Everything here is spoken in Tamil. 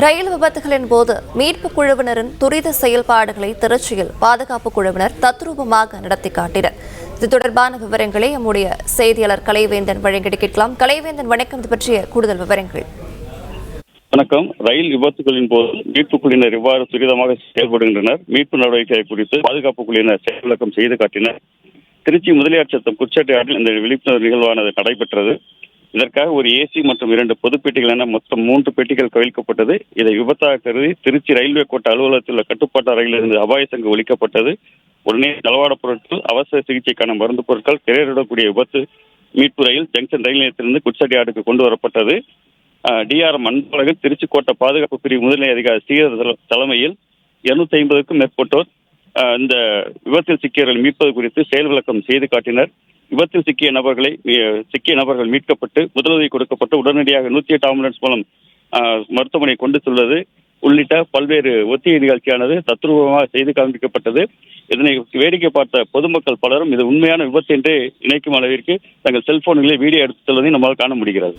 ரயில் விபத்துகளின் போது மீட்புக் குழுவினரின் துரித செயல்பாடுகளை திருச்சியில் பாதுகாப்பு குழுவினர் தத்ரூபமாக நடத்தி காட்டினர். இது தொடர்பான விவரங்களை நம்முடைய செய்தியாளர் கலைவேந்தன் வழங்கிட கேட்கலாம். கலைவேந்தன், வணக்கம். இது பற்றிய கூடுதல் விவரங்கள். வணக்கம். ரயில் விபத்துகளின் போது மீட்புக் குழுவினர் எவ்வாறு துரிதமாக செயல்படுகின்றனர், மீட்பு நடவடிக்கை குறித்து பாதுகாப்பு குழுவினர் செயல் விளக்கம் செய்து காட்டினர். திருச்சி முதலியார் சத்தம் குச்சேட்டையாற்றில் இந்த விழிப்புணர்வு நிகழ்வானது நடைபெற்றது. இதற்காக ஒரு ஏசி மற்றும் 2 பொதுப்பெட்டிகள் என மொத்தம் 3 பெட்டிகள் கவிழ்க்கப்பட்டது. இதை விபத்தாக கருதி திருச்சி ரயில்வே கோட்ட அலுவலகத்தில் உள்ள கட்டுப்பாட்டு அறையிலிருந்து அபாய சங்கு ஒலிக்கப்பட்டது. உடனே தளவாட பொருட்கள், அவசர சிகிச்சைக்கான மருந்து பொருட்கள், திரையிடக்கூடிய விபத்து மீட்பு ரயில் ஜங்ஷன் ரயில் நிலையத்திலிருந்து குச்சேட்டையாற்றுக்கு கொண்டு வரப்பட்டது. டிஆர்எம் அன்பழகன், திருச்சி கோட்ட பாதுகாப்பு பிரிவு முதல்நிலை அதிகாரி ஸ்ரீதர் தலைமையில் 250க்கும் மேற்பட்டோர் இந்த விபத்தில் சிக்கியவர்கள் மீட்பது குறித்து செயல் விளக்கம் செய்து காட்டினர். விபத்தில் சிக்கிய நபர்கள் மீட்கப்பட்டு முதலுதவி கொடுக்கப்பட்டு உடனடியாக 108 ஆம்புலன்ஸ் மூலம் மருத்துவமனை கொண்டு செல்வது உள்ளிட்ட பல்வேறு ஒத்திகை நிகழ்ச்சியானது தத்ரூபமாக செய்து காண்பிக்கப்பட்டது. இதனை வேடிக்கை பார்த்த பொதுமக்கள் பலரும் இது உண்மையான விபத்து என்று நினைக்கும் அளவிற்கு தங்கள் செல்போன்களில் வீடியோ எடுத்து செல்வதை நம்மால் காண முடிகிறது.